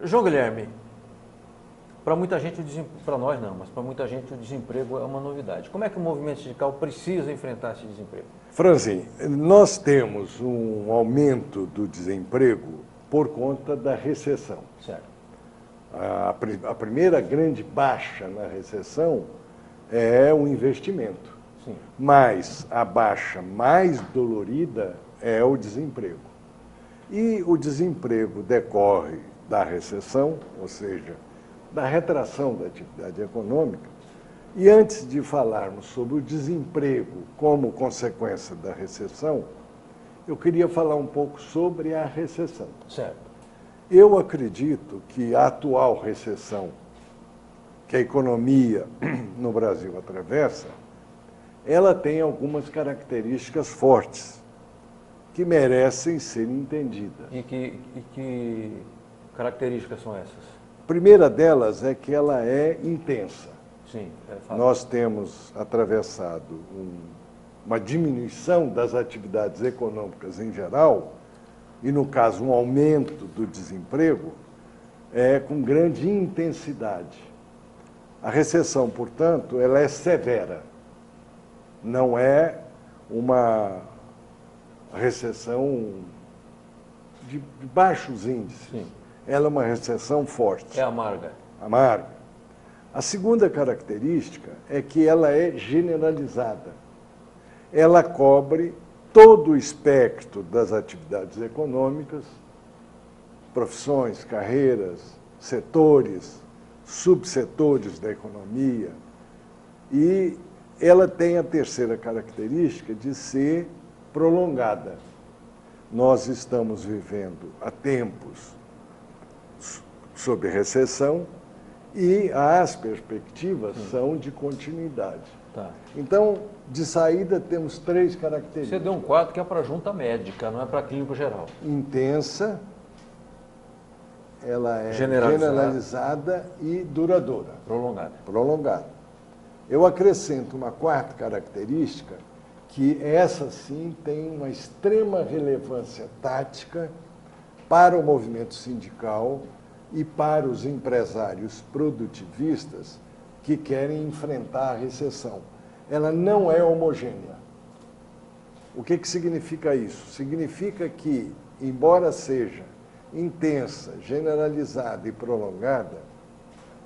João Guilherme, para muita gente, para nós não, mas para muita gente o desemprego é uma novidade. Como é que o movimento sindical precisa enfrentar esse desemprego? Franzin, nós temos um aumento do desemprego por conta da recessão. Certo. A primeira grande baixa na recessão é o investimento. Sim. Mas a baixa mais dolorida é o desemprego. E o desemprego decorre da recessão, ou seja, da retração da atividade econômica. E antes de falarmos sobre o desemprego como consequência da recessão, eu queria falar um pouco sobre a recessão. Certo. Eu acredito que a atual recessão que a economia no Brasil atravessa, ela tem algumas características fortes que merecem ser entendidas. E que características são essas? A primeira delas é que ela é intensa. Sim, Nós temos atravessado uma diminuição das atividades econômicas em geral, e, no caso, um aumento do desemprego, com grande intensidade. A recessão, portanto, ela é severa. Não é uma recessão de baixos índices. Sim. Ela é uma recessão forte. É amarga. Amarga. A segunda característica é que ela é generalizada. Ela cobre todo o espectro das atividades econômicas, profissões, carreiras, setores, subsetores da economia. E ela tem a terceira característica de ser prolongada. Nós estamos vivendo há tempos sob recessão e as perspectivas são de continuidade. Tá. Então, de saída, temos três características. Você deu um quadro que é para junta médica, não é para clínico geral. Intensa, ela é Generalizada. e duradoura. Prolongada. Eu acrescento uma quarta característica, que essa sim tem uma extrema relevância tática para o movimento sindical e para os empresários produtivistas que querem enfrentar a recessão. Ela não é homogênea. O que significa isso? Significa que, embora seja intensa, generalizada e prolongada,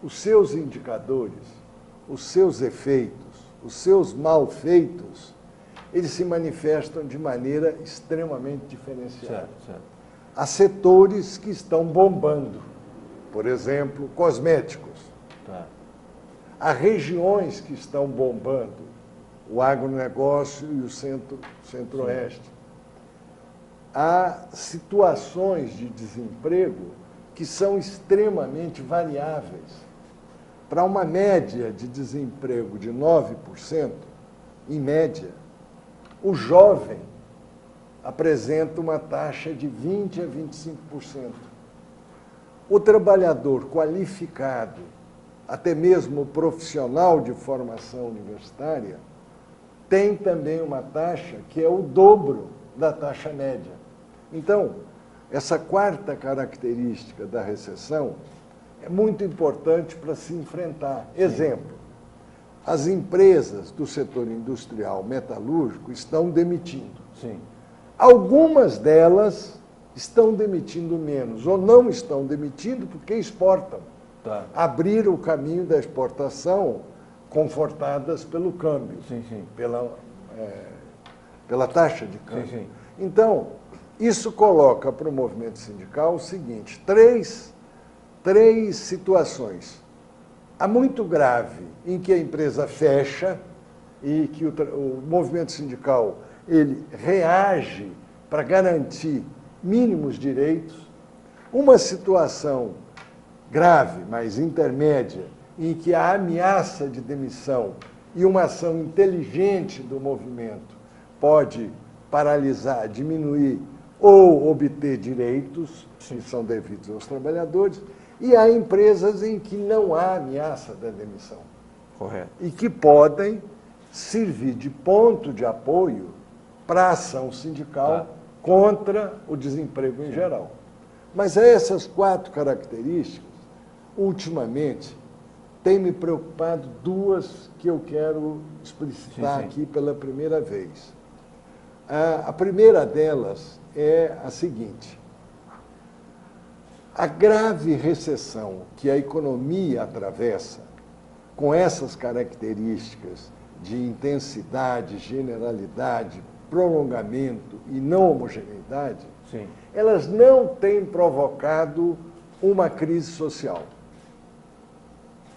os seus indicadores, os seus efeitos, os seus malfeitos, eles se manifestam de maneira extremamente diferenciada. Certo. Há setores que estão bombando, por exemplo, cosméticos. Tá. Há regiões que estão bombando, o agronegócio e o centro-oeste. Há situações de desemprego que são extremamente variáveis. Para uma média de desemprego de 9%, em média, o jovem apresenta uma taxa de 20% a 25%. O trabalhador qualificado, até mesmo o profissional de formação universitária, tem também uma taxa que é o dobro da taxa média. Então, essa quarta característica da recessão é muito importante para se enfrentar. Exemplo, as empresas do setor industrial metalúrgico estão demitindo. Sim. Algumas delas estão demitindo menos, ou não estão demitindo porque exportam. Tá. Abriram o caminho da exportação confortadas pelo câmbio, Sim. pela taxa de câmbio. Sim. Então, isso coloca para o movimento sindical o seguinte, três situações. A muito grave, em que a empresa fecha e que o movimento sindical ele reage para garantir mínimos direitos. Uma situação grave, mas intermédia, em que a ameaça de demissão e uma ação inteligente do movimento pode paralisar, diminuir ou obter direitos que são devidos aos trabalhadores, e há empresas em que não há ameaça da demissão. Correto. E que podem servir de ponto de apoio para a ação sindical contra o desemprego em geral. Mas essas 4 características, ultimamente, têm me preocupado 2 que eu quero explicitar aqui pela primeira vez. A primeira delas é a seguinte: a grave recessão que a economia atravessa, com essas características de intensidade, generalidade, prolongamento e não homogeneidade, elas não têm provocado uma crise social.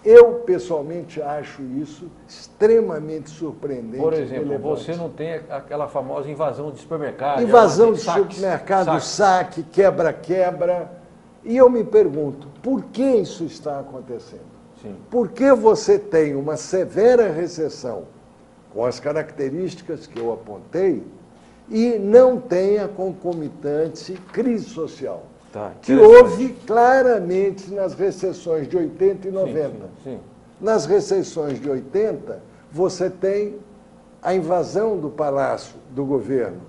Eu, pessoalmente, acho isso extremamente surpreendente. Por exemplo, você não tem aquela famosa invasão de supermercado. Invasão de supermercado, saque, quebra-quebra. E eu me pergunto, por que isso está acontecendo? Por que você tem uma severa recessão, com as características que eu apontei, e não tem a concomitante crise social? Que houve claramente nas recessões de 80 e 90. Nas recessões de 80, você tem a invasão do Palácio do Governo.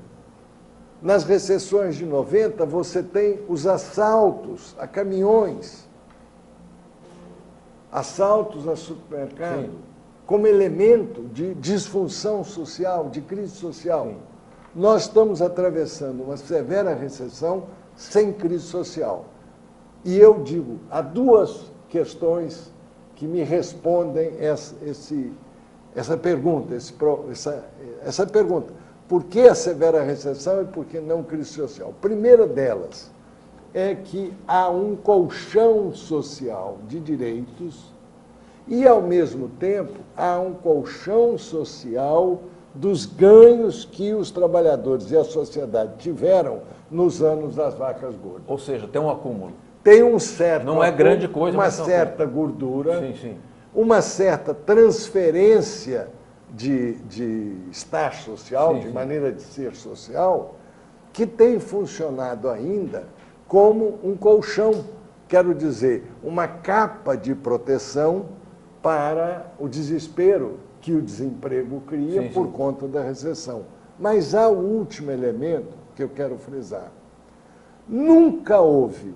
Nas recessões de 90, você tem os assaltos a caminhões, assaltos a supermercado, como elemento de disfunção social, de crise social. Nós estamos atravessando uma severa recessão sem crise social. E eu digo, há 2 questões que me respondem essa pergunta, essa pergunta. Por que a severa recessão e por que não crise social? A primeira delas é que há um colchão social de direitos e, ao mesmo tempo, há um colchão social dos ganhos que os trabalhadores e a sociedade tiveram nos anos das vacas gordas. Ou seja, tem um acúmulo. Tem um certo não é grande coisa, uma mas certa gordura, uma certa transferência de estar social, de maneira de ser social, que tem funcionado ainda como um colchão, quero dizer, uma capa de proteção para o desespero que o desemprego cria por conta da recessão. Mas há o último elemento que eu quero frisar. Nunca houve,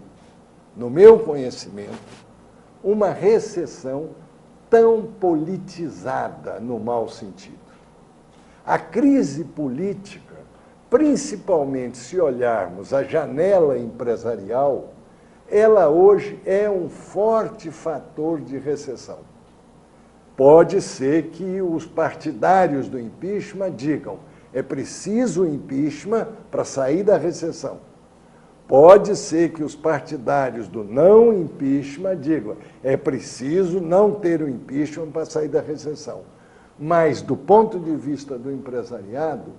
no meu conhecimento, uma recessão tão politizada no mau sentido. A crise política, principalmente se olharmos a janela empresarial, ela hoje é um forte fator de recessão. Pode ser que os partidários do impeachment digam: é preciso o impeachment para sair da recessão. Pode ser que os partidários do não impeachment digam: é preciso não ter o impeachment para sair da recessão. Mas, do ponto de vista do empresariado,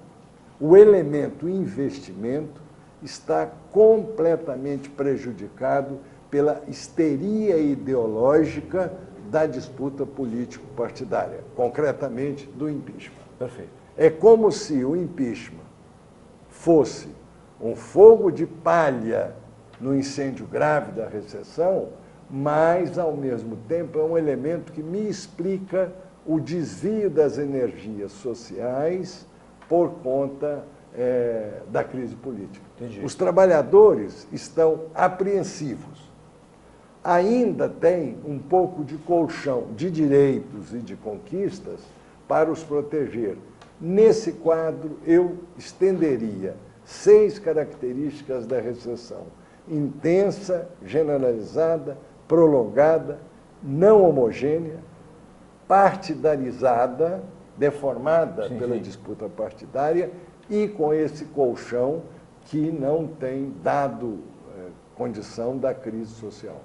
o elemento investimento está completamente prejudicado pela histeria ideológica da disputa político-partidária, concretamente do impeachment. Perfeito. É como se o impeachment fosse um fogo de palha no incêndio grave da recessão, mas, ao mesmo tempo, é um elemento que me explica o desvio das energias sociais por conta da crise política. Entendi. Os trabalhadores estão apreensivos. Ainda tem um pouco de colchão de direitos e de conquistas para os proteger. Nesse quadro, eu estenderia 6 características da recessão: intensa, generalizada, prolongada, não homogênea, partidarizada, deformada pela disputa partidária e com esse colchão que não tem dado condição da crise social.